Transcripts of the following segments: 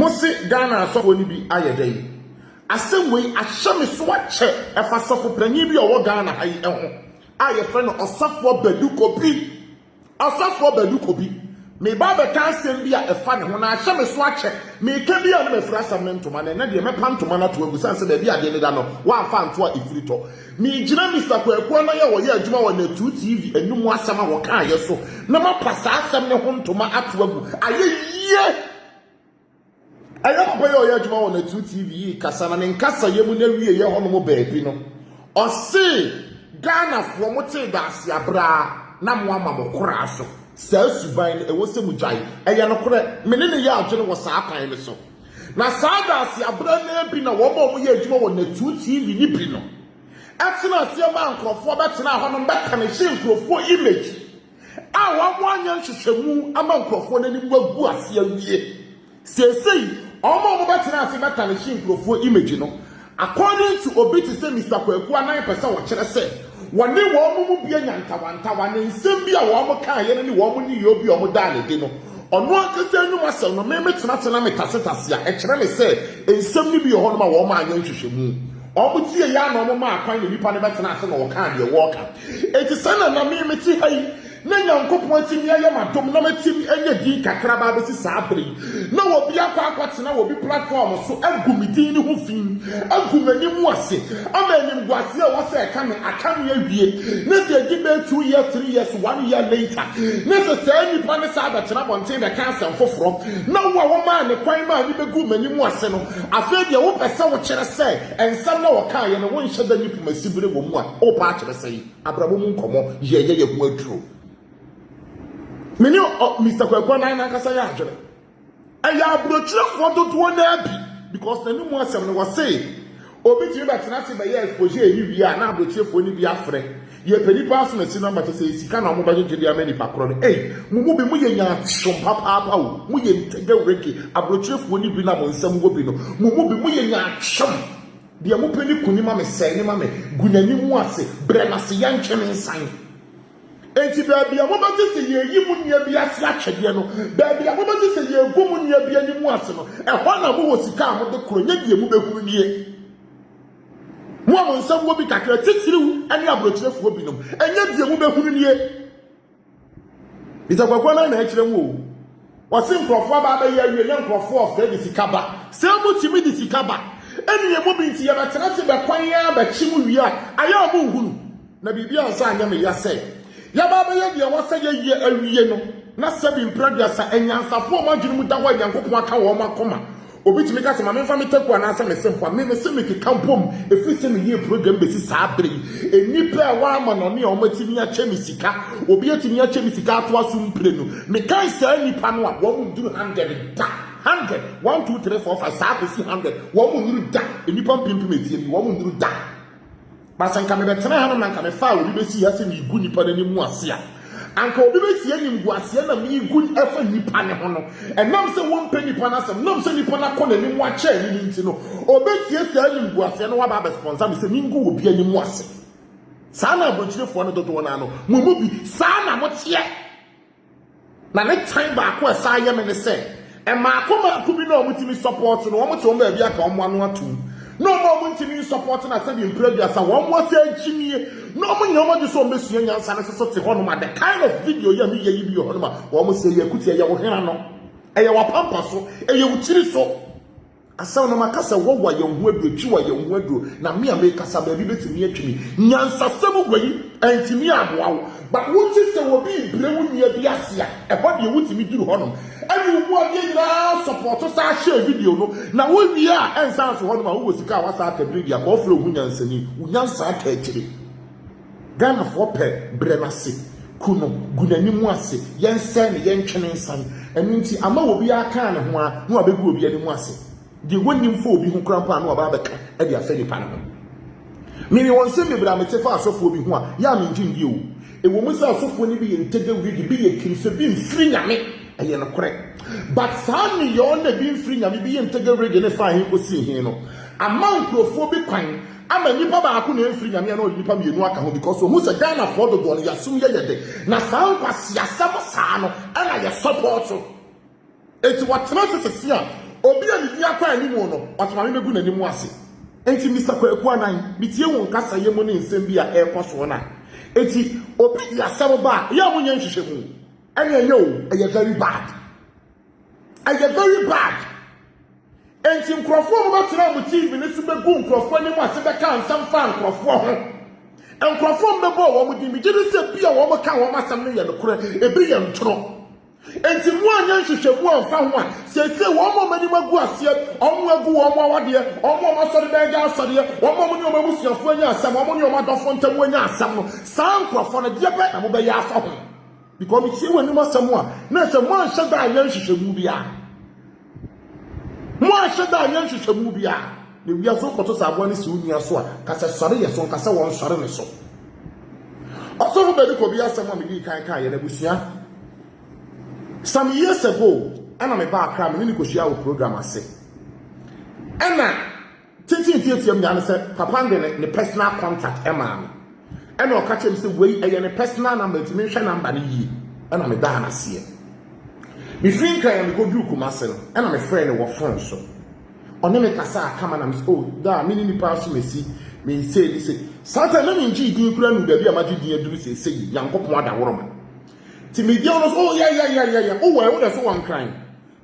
Mosi Ghana asofo ni bi ayedai asem we ahyeme so ache efa sofo panyi bi owo Ghana hayi eho aye fe no osafo baduko bi me ba be kan sem bi a efa ne ho na ahyeme so ache me ka bi a no mefra sam ne ntoma ne de me pantoma na to agusan se da bi ade ne da no wa fa nto a ifirito me gina Mr. Kwaku na ye wo ye adwuma wo na 2 TV enum asam a wo kan ye so na ma pasa asam ne ho ntoma ato agu aye ye ayo boy o yadwuma won na 2 TV kasa na nkasa yemu na wie ye hono mo baabi no o se Ghana fo mo te da ase abra na mo ama mo kora so sa suban e wo se mu jai eye no kora me ne ye adwene wo sa akan le so na sa da ase abra na bi na wo mo ye adwuma won na 2 TV ni bi no atena ase ma nkrofo betena hono beka na hye nkrofo image a wo mo anya nhwehwemu ama nkrofo na ni wagu ase awie sesei omo betena ase beka na hye nkrofo image no according to obiti say Mr. Kwaku 9% wo kire say woni wo mu bia nyantawantawa ne nsem bia wo mo kan ye ne wo mo ni yo bia wo da ne de no ono akese anum asem no me tena metasetase a e kire me say nsem ni bia ho no ma wo ma anya nhwehwemu omo tie ya na omo ma akwan ne nipa ne betena ase na wo kan de wo ka eti sana na me ti hai na nyankopon ti mi aye madom na matim enye di kakra ba be si sabri na wo bia kwakwate na wo bi platform so agumidin ni ho fin agumani mu ase amani mguase a wo se ka me aka me awie na se gi be 2 years 3 years 1 year later na se say nipa ne sa ba tena bonten be cancer foforo na wo ma ne kwan ma ni be gumani mu ase no afa dia wo pese wo kire se ensam na wo ka ye no wo nhye da nipa masibire wo mu a o pa kire se abrabo mu nkomo ye hu aduro meni Mr. Kwaku na kasa ya adwere aya abrochire fodo to na abi because na numu asem no say obi ti be tena se be ye exposure eni wi a na abrochire fo ni bi afre ye pedi pass na si number to say sika na mo ba gege dia mani pakro no mumu bi mu ye nya chompa papa wo mu ye ntege wreki abrochire fo ni bi na mo nsam go bi no mumu bi mu ye nya chom dia mu peni kunima me sai ni ma me gunani mu ase bre na se ya ntwe nsan enti baby amobati se ye yi mu nia bi ase atwede no baby amobati se ye gu mu nia bi ani mu ase no e ho na mo wosika am de kro nya die mu behuru nie mo am nsam wo bi kakra titiriwu ani abrochirefo bi no enya die mu behuru nie Mr. Kwaku na ekire mu o wase nkrofo ba ba ye awie nya nkrofo of the sikaba se mu timi di sikaba eni ye mo bi nti ye betena se be kwan ya ba chi mu wi a aya mo hunu na bibia nsa anya me ya say ya baba ye de wo say ye awie no na sabi mpraduasa enyansafo mo adwene mu da ho nyankopon aka wo makoma obitimi ka se ma memfa metaku ana asa mesempa me se me keka bom efi se me ye program be si saa bere enipa wa ama no ne o matimi a chemi sika obi atimi a chemi sika ato aso mpre no me kan saa nipa no a wo mu duru 100 da 100 1 2 3 4 5 saa si 100 wo mu duru da enipa pimpim etie bi wo mu duru da basanka me betena ha no nanka me fa obi besi ha se me igu nipa na ni mu ase a anka obi besi ani mgu ase na me igu efa nipa ne ho no enam se won pe nipa na se nam se nipa na ko na ni mu a cha ni nti no obeti esi ani mgu ase no wa ba be sponsor me se me ngu obi ani mu ase saa na abonchirefo no dodo na no mumu bi saa na mo tie na ne time ba ko esa ye me ne se e ma ko bi na o mutimi support no o muti o ma bi aka o mo anu atum no more munti support na say in prayer sa one more say chimie no mo nyoma de so mesu nyansa na so te hono ma the kind of video ya mi ye bi hono ma wo mo say yakuti ya wo hena no e ya wa pampa so e ya wutiri so asa no makasa wo wa ye hu adu twi wa ye hu adu na me kasa ba bi betimi atwimi nyansa semu gwayi antimi aboa wo but wonti se wo bi brewu nia bi asia e ho de wutimi duru hono ani wo ade nyina support sa share video no na wo wi a ensan so hono ma wo sika wa sa aka video ko ofro hu nyansani unyansa aka akire Ghana for pe brenase kuno gunani mu ase yense ne yentwene nsan enu nti ama wo bi aka ne ho a no abegu obi ani mu ase de wonim fo obi hu krampa no aba beka e de afani pa no mini won se mebra metefa asofo obi hu a ya me ndwindi o e wo mu se asofo ni bi ye ntege wigi bi ye kinse bi mfiri nyame eye no kore but sami yo na bi mfiri nyame bi ye ntege wigi ne fa hin ko si hin no ama nkrofo bi kwan ama nipa ba ako na mfiri nyame na nipa mienu aka ho because who se Ghana for the do no yasum ye de na san kwasi asam saa no ana ye support eti watena sese a obi a ni akwa animu no otoma me megu n'animu ase enti Mr. Kwaku Anan bitie won kasa ye mu ne nsem bi a ekoso na enti obi di asem ba ya munye nhwehwemu ene enye o eye very bad very bad enti nkrofo mo batira mu TV ne su begu nkrofo ni mu ase be kan sam fa nkrofo ho nkrofo mbebo wo mu di mi gidi se bia wo mo kan wo masam ne ye no kore ebi ye ntoro enti mu anya nhwehwemu anfa ho a sese wo mo mani magu ase omo agu wo mo awade omo masori be ga asori wo mo ni o mabusuafo anya asam wo mo ni o madofo ntam anya asam no san nkrofo no de be na mo be ya afa ho because me see when you must someone na se mo anhye da anya nhwehwemu bia mo anhye da anya nhwehwemu bia ne wi aso koto sabo ne se unia so a ka se sori ye so ka se won sori ne so also be ko bia asam me di kan kan ye na busua some years ago ana me ba akra me ni ko hia wo program ase ana titi me na se papa ne personal contact ema ana o ka chem se wei eye ne personal number ti me hwe number ne yi ana me da na se me think I am go do Kumasi no ana me friend wo phone so one me kasa kama na me oh da me ni pa so mesi me say satan na me nji din kura nu da bi amaji din aduru se yankopon ada woroma ti me dia no oh yeah oh why so one crime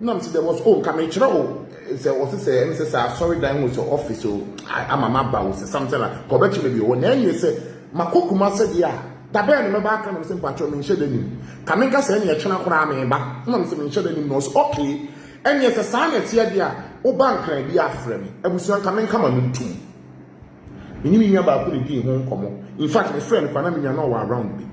na me there was oh ka me kire oh say was say sorry dan was your office so amama ba was something like ko be kire bi o na enye say makokuma se dia da be no me ba aka no se mpacho me nhye danim ka me nka se ne ye twena kora me ba na me se me nhye danim no so okay enye se sa na tie dia o bank ran bi afre me abusuan ka me nka ma no tum ni mi nwa ba ko di ho nkomo in fact my friend kwa na me nwa no wa around me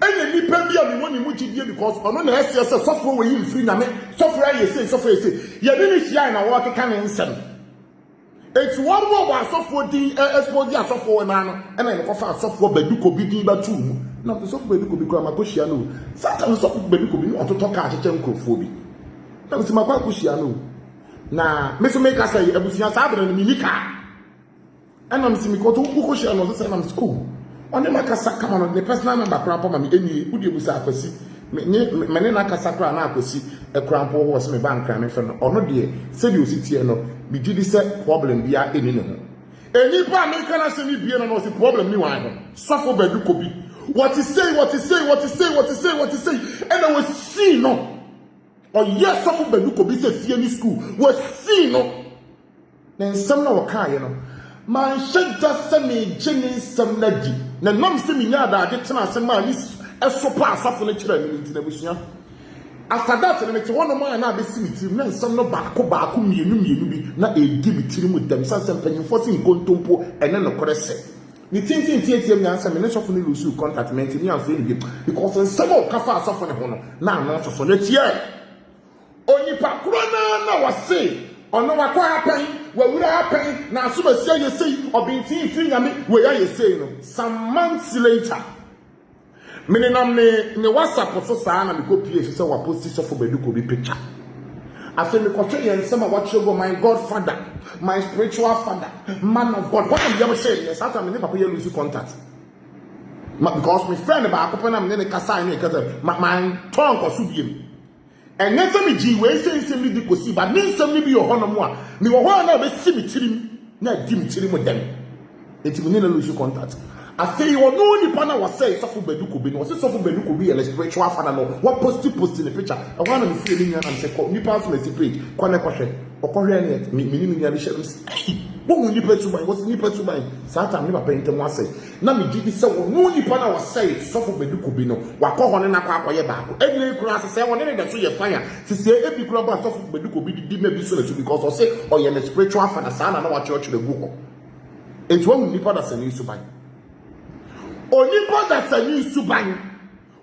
enye ni pe bia me woni mu gidie because ono na ese sofo we yi free na me sofo ya say sofo ya say ye ni hia na wo keka ne nsem it's one more wa sofo din expose ya sofo we na no e na ko fa sofo baduko bi din ba tu mu na sofo baduko bi ko ma ko hia no sata sofo baduko bi no ototo ka acheche nkrofo bi na se makwa ko hia no na me so make say abusia sa abere no minika ana me se mi ko to ko hia no so say na school on the makasa kama no the personal number krampo ma me eni udi ebusa akwasi me ne na kasa kra na akwasi e krampo ho se me bank me fe no ono de se bi ositie no bi gidi se problem bia eni ne ho eni pa me kana se mi bie no se problem ni wan ho sofo badu ko bi what is say and I was see no or yes sofo badu ko bi se fie ni school was see no then some no ka ye no man should just say me jeni some na di na nom se me nya da ade tena se ma ni eso pa asafo no kira mi nti na busua after that na me te one man na be si mi tirim na some no baako mienu bi na edi mi tirim mu dem sanse mpanyimfo se nkontompo ene no kore se ni tintin tietiem nya ansa me ne sofo no lose contact me nti ni anfa ni because some of kafa asafo ne ho no na no so na tie onipa kro na wase ono wakwa happen we wura happen na asobasia ye sei obintin firi nyame we ya ye sei no some months later menenam ne WhatsApp so saa na me copy so wa post so for baduko bi picture afi me kwache ye nsema watch go my godfather my spiritual father man of God what am you say yes after me papa ye lose contact because my friend ba akopena me ne kasa ne kasa my tongue ko so biem and yes, me ji we say me di kosi but me nsem ni bi yo hono mo a me wo ho na be si me tirim na di me tirim dem enti me ne lose contact afei wo no ni pa na wo say sofo baduko bi no say sofo baduko bi ye spiritual father no what post in the picture I want to feel ni na say ni pa so me page kwa na kwhwe okohwe ne me ni nya bi shere wo hu ni petu ban wo ni petu ban satan ni papa ntem wo say na me gi say wo no ni pa na wo say sofo baduko bi no wa koho ne na kwa akoye baako eni kura say wo ne da so ye fire sisi ebi kura ba sofo baduko bi di me bi so na so because o say o ye spiritual father sana na wa church le guko enti wo ni pa da say ni so ban onipa da sani suban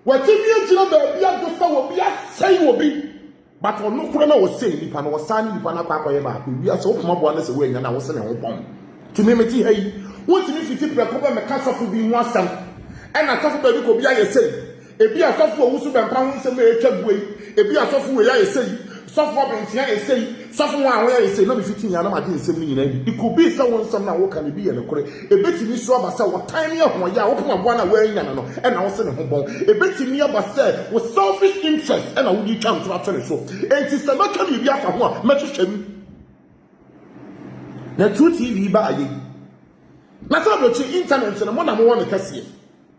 watimi agina ba bia do fa wo bia sei wo bi but ono kura na wo sei nipa na wo sani nipa na kwa akoye ba ko bia so opoma bo na se wo nya na wo se ne ho pon timi meti hai wotimi fiti preko ba me kasofu bi ho asam e na sofu ba bi ko bia ye sei e bia sofu wo su ba mpa ho se me etwa buei e bia sofu wo ya ye sei sofu ba ntia ye sei sofu wo awo ya ye sei na me fiti nya na ma de nsem ni nyina bi ikubi se wo nsam na wo ka ne bi ye ne kore e betimi so aba se wo tan ye ho ya wo poma bo na wo anya no e na wo se ne ho bon e betimi aba se wo selfish interest e na wo di twa nto ato ne so enti se ma ka bi afa ho a ma hwehwam na True TV ba aye na so do chi internet no mo na mo won kase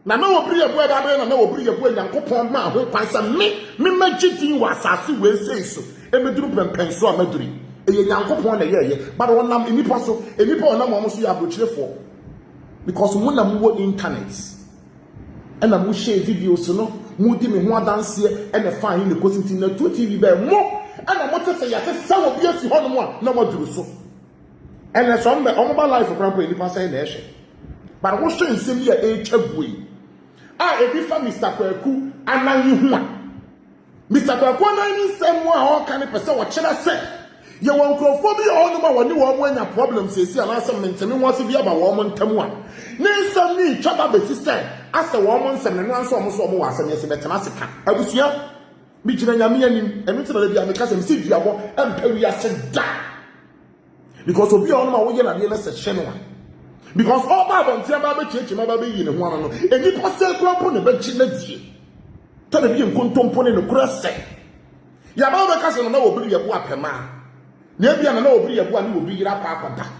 na na obiri ebu eba be na obiri ebu Nyankopon ma ho kwansa me magidin wa asase we seiso emeduru pempenso amaduri eye Nyankopon na ye but wonam enipa so enipa onam mo so ya abrochirefo because mo na mo internet and na mo share videos no mo di me ho adanse e na fine ne kosinti na True TV be mo and na mo tese ya tese sa obi asi ho no mo na mo duru so and na some omoba life for example enipa say na ehye but wo share nsem ya e twabui ebi fa Mr. Kwaku anan hu a Mr. Kwaku anan nsem a o kan pese wo kire se ye won krofo bi o no ma woni wo mo anya problem sesi ala se mentemi wo se bi aba wo mo ntamu a ne nsem ni twaba be sister ase wo mo nsem ne no anso mo so mo wa asem yesi betena seka abusia bi gina nyame anim emi tena bi ameka se msi duabo empa wi ase da because obi o no ma wo ye na de na se hye no a because all Bible and Tiaba Chima Baby in one and any person crumple the bed chinity. Tell the being contompon in the cross say. Yababa Castle no will be a wapema. Maybe I know be a one will be up papa.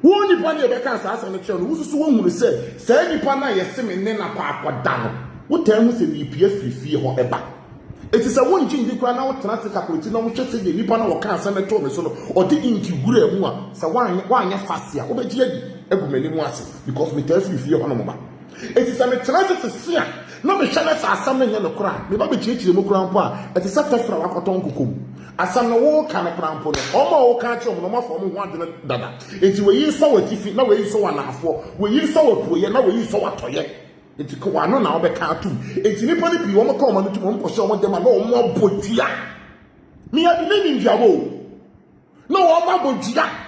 Won't you pony a Becca's and the children who's the one who say, Say, Pana, yes, Simon, Nena Papa down. What time was in the PS3 fee or ever? It is a one gin the crown out transit capacity, no much as the Nipana or cancer and told me so, or the inky gray one, so one fascia, over because me tell you feel on mama. It is a transit to see. No me channels are something in the crown. Me baby change the crown pa. It is a test from a cotton cuckoo. As some no can a crown pony. Almost catch on no for one dada. It's where you saw it if you know where you saw an afro. Where you saw a poor, you know where you saw a toy. It's a no now be cartoon. It's nipple if you want to come and to one for show them and no more botia. Me I believe in Jabo. No more botia.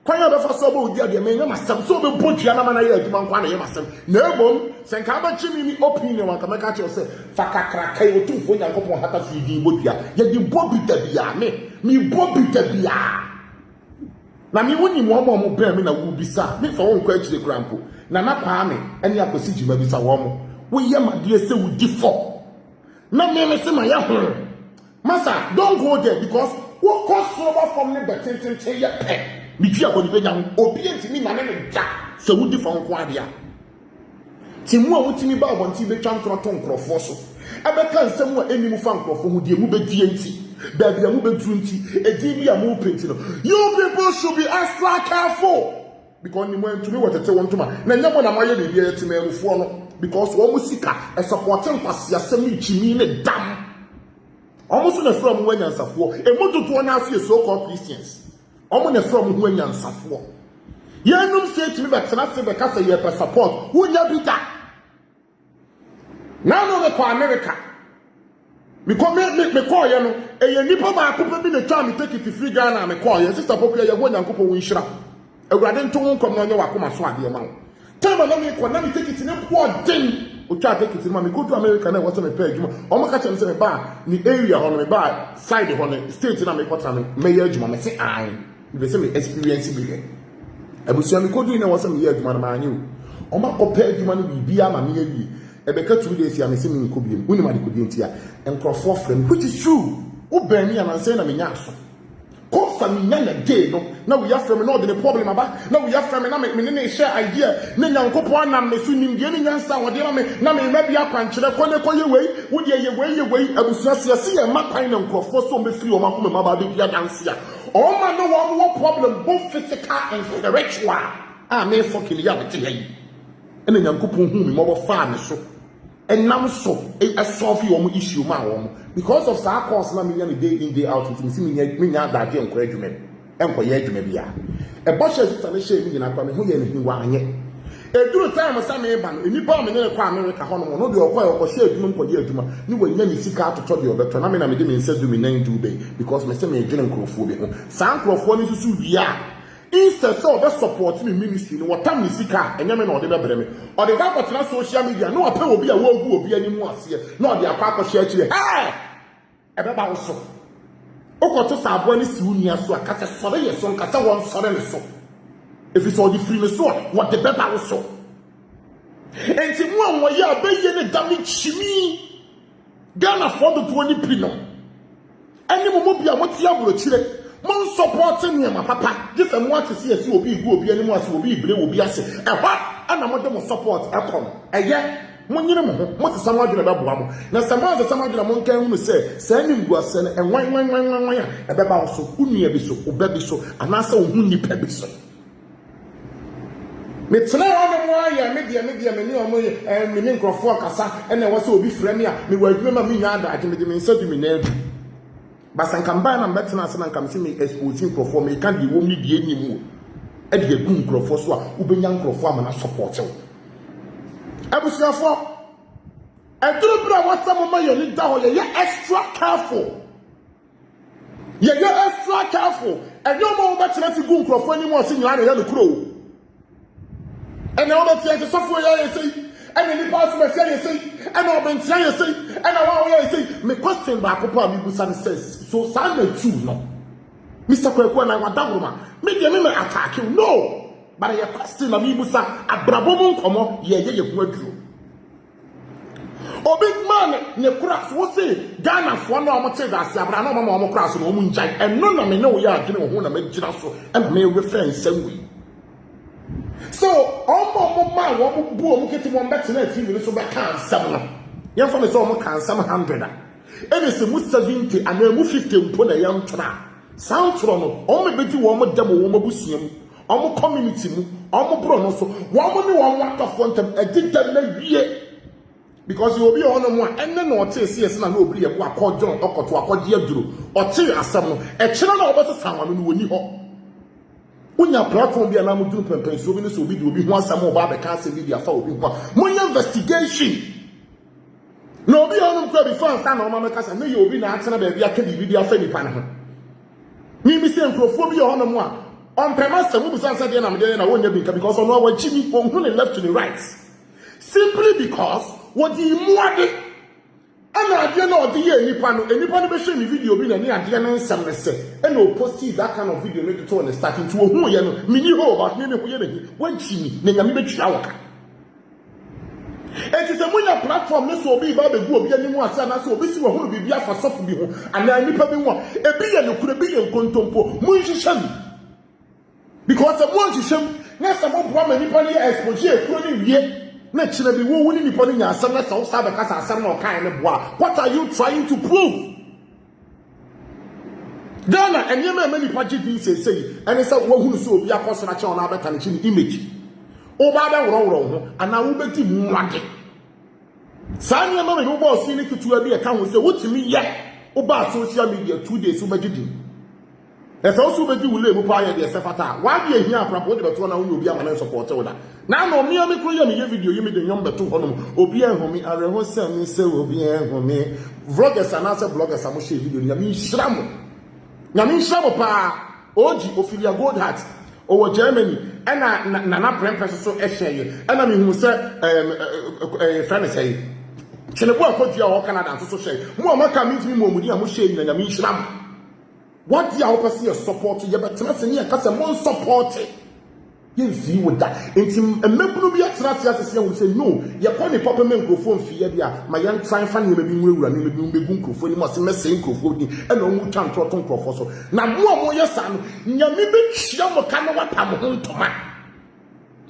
Kwanya be fa so ba odi ade me nyama sam so be botua na mana ye aduma nkwa na ye masam na ebom senka ba chimi mi opinion wan ka me ka che say fa kakra kai otumfo Nyankopon hata fi din bodua ye di bobi tabia me bobi tabia na mi woni mo be me na wo bisa me fa won kwa chire krampo na na kwa me ene akosi jima bisa wo mo wo ye made se wo di fo na me se ma ya ho masa don't go there because wo cost over from the tenten ye pe Biji aboni benya obi entimi na ne da se wudi fa nko ade a timu a wutimi ba abonti be twa nkrofo nkrofo so abeka nsem a enimu fa nkrofo hu die mu be die nti da bia mu be dru nti edi bia mu penti no you people should be extra careful because ni mo entumi wotete wontuma na nyamo na maye be bia etime emufo no because wo mu sika e support nkwase asem ichimi ne dam almost na from wanyansafo emototo na afie so called Christians omo na from hu anyansafo yenum say timi be tena se be kasa ye pe support hu nya bita na no me ko America me call ye no e ye nipa ba ko bi na twa me take it free Ghana me call ye sister popular ye ho Nyankopon wo nhira awurade nto ho nkom no nye wakoma so ade ma wo tell me ko na me take it ne ko den o twa take it ma me go to America na wo se me pay adwuma omo ka chem se me ba ni area ho no me ba side ho no state na me kwata me ye adwuma me se ai be say me experience bi here abusia me kodu na wo say me ye adwuma na ma anyu o ma ko pay adwuma no bibia ma me awi e be ka 2 days ya me say me nko biem uni ma de kodi ntia enkrofo frem which is true wo ban me na say na me nya aso ko fa me nya na day no na we have frem no the problem aba na we have frem na me ne share idea na Nyankopon nam me so nim de ne nyansa wo de na me mabia kwankere ko ne ko ye wei wo de ye wei abusia se ye makwan na enkrofo so me free o makoma ma ba bia dance ya all man no one problem both physical and spiritual. Me fucking ya be tell and Nyankopon hu me mo fa me so enam so e solve your issue ma wo because of sa course na me yan day in day out me see me nya da ke enko adwuma enko ye adwuma bia e bo she sister ne she me nyina kwa me hu ye ne hiwa anye e duru time sa me ba no enipa me ne kwa America ho no de okwa she adwuma enko ye adwuma ni wa nya me sika atoto de obeto na me na me de me nsa du me nan du be because me say me adwene nkrofo bi ho sa nkrofo ni susu bia instead so be support me ministry no watam ni sika enya me na ode be breme ode ga kwatena social media no apɛ obi a wo gu obi ani mu ase na ode akwa akɔhye akire ebe ba wo so okoto sabo ni si unia so akase sore ye so nkase won sore ne so if it's all the free so what the beba wo so enti mu anwo ye abeye ne dami chimi Ghana for the 20 pino ani mo bia mo tia bro chire Mon supporting me, my papa. Just a want to see a obi go be anymore as obi bre obi ase. E hwa and I'm them support akon. Eye Monyina mo mo se samwa dwena beboa mo na samwa se samwa dwena mo nkan hu se sa nim guase no enwan e beba wo so unua bi so oba bi so anasa wo hu nipa bi so me tena ono mo aya media me ni omo me ni nkrofo akasa e na wo se obi frɛ me a me wadwuma ma me nya ada me de me nsa du me na adu basankamba na mbetena se na nkam se me exposing nkrofo me kan di wo ni die nimu e de gu nkrofo so a ubenya nkrofo ama na support wo Abusiafo eduru bra wasam ma yo ni da ho ye extra careful ye extra careful enyo mo ba kire ti gu nkrofo ni mo se nyina na ye no kuro ena o ba tie se sofo ye sei ena ni pass me say ye sei ena o ben tie ye sei ena wa ye sei me question ba akopọ mi busa ne says so sa na tu no Mr. Kweku na wadahoma me de me attack you no but your question na mi busa abrabo mu nkomo ye ku aduro o big man ne kura so say Ghana fo na omo te dase abra na omo kura so no omo njai eno na me ne wo ya adwene ho na me gira so e me reference anwi so omo ma wo bu omo kete mo mbete na TV so be kan sam no ye fo me so omo kan sam 100 a ene se mu 70 ana mu 50 mpo na yam tona sound tro no omo be di wo mo dem wo mo busuam omo community mu omo bro no so wo ni wo watafo ntem editam na wie because you will be on one and then no tea see na no bri e bo akojo okoto akoje aduro o tea asem no e kire na obeso sanwa no woni ho unya platform bi na mo duru pempen so bi no so bi di obi ho asem o ba be ka se bi afa obi ho munya investigation no obi on ko bi fan sa na o ma me ka se me ye obi na atena ba bi aka bi afa nipa ne ho mi se nkrofo bi ho no mo a on premise mu bi san sa de na me de na wonya bi ka because on wa chimi on hu ne left to the right simply because what the muade ana ade na ode ye nipa no be share me video bi na ni ade na nsam ne se and o post that kind of video make to on starting to hu ye no mini ho ba me hu ye na wanchi ni na nyame betwa woka it is a munya platform ne so obi ba be gu obi animu asa na so obi si wo hu bi bia fa sofu bi ho ana nipa bi ho e bi ye no kure bi ye nkontompo mu nhiham because a mu nhiham na sa mo bro ma nipa ni expose kuro ni wie na chire bi wo woni nipa ni nya asam na sa wo sa be kasa asam na okan ne boa what are you trying to prove Ghana enye ma nipa gidi sesei ene sa wo hunu so obi akoso na che ona abeta ne chi ni image o ba be woro ho ana wo beti muade sa nye ma me wo boss ni kitu abi e ka ho se wotimi ye o ba social media 2 days wo bagidi ese o so bedi wule mu pa ye de se fata wa de ehia aprapo de beto na wo obi amana support wo da na no mi kro ye me video ye me de nyom beto ho no obi enhomi areho se mi se obi enhomi vloggers anase bloggers am share video nya mi nshiramo pa oji ofilia gold heart o Germany ena na prempes so e share ye ena mi hu se friend say chenebo akodia o Canada so share mo amaka meet me mo mudi am share nya nya mi nshiramo what the help us your support you better say here cause more support you see with that intim emebunu bi atrase asese we say no ye call me papa me microphone fie bia my young try fan you be nwura ni me begu microphone ni mo se message microphone ni e no mu twan to microphone so na mo yesa no nyame be hia mo ka no wata mo ho ntoma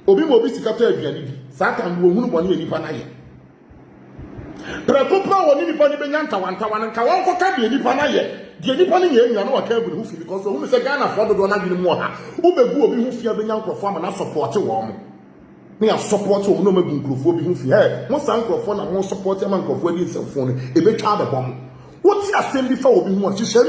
obi mo bi sikato aduane bi satan wo hunu bone nipa na ye Prepopra woni nipa ni be nyanta wanta wan nka won ko ka de nipa na ye de nipa ni ye nwa no waka agu hu fi because hu se Ghana for do na bi mu ha wo begu obi hu fi abenya nkrofo ama na support wo mo me ya support wo no magu nkrofo bi hu fi mo san nkrofo na mo support ama nkrofo bi nsefo no e be twa be bom wo ti asem bi fa obi hu hyehyem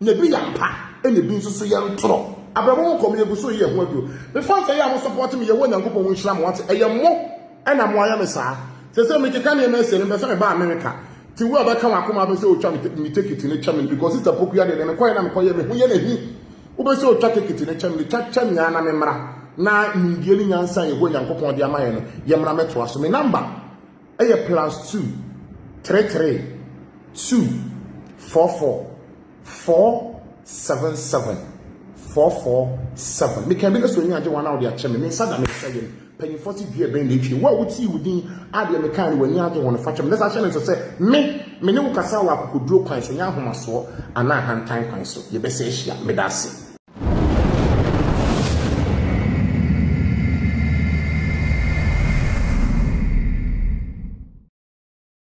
na bi yampa e na bi nso ye ntoro abrabo mo kom ye gu so ye hu adu me fa say ya mo support me ye wo nyankopon wo nhira mo wate e ye mo e na mo aya me saa se me keka ne me se ne be se me ba America ti wo aba ka wakoma be se o twa me take it ne chamin because it's a popular de me koye na me koye me hu ye na hi wo be se o twa take it ne chamin cha nya na me mra na ndie ni nyansa ye ho nyankopon de amaye no ye mra meto aso me number e ye +2 33 2 44 477 447 me can be so nya je wana o de a chamin me sada me say panyimfo si dua ben na etwi wo a wuti wudin ade me kan wani ade won fa kyem nesa hye ne so se me ne wo kasa wa akokoduro kwan so nya ahomaso ana hantan kwan so ye be se ehia me da se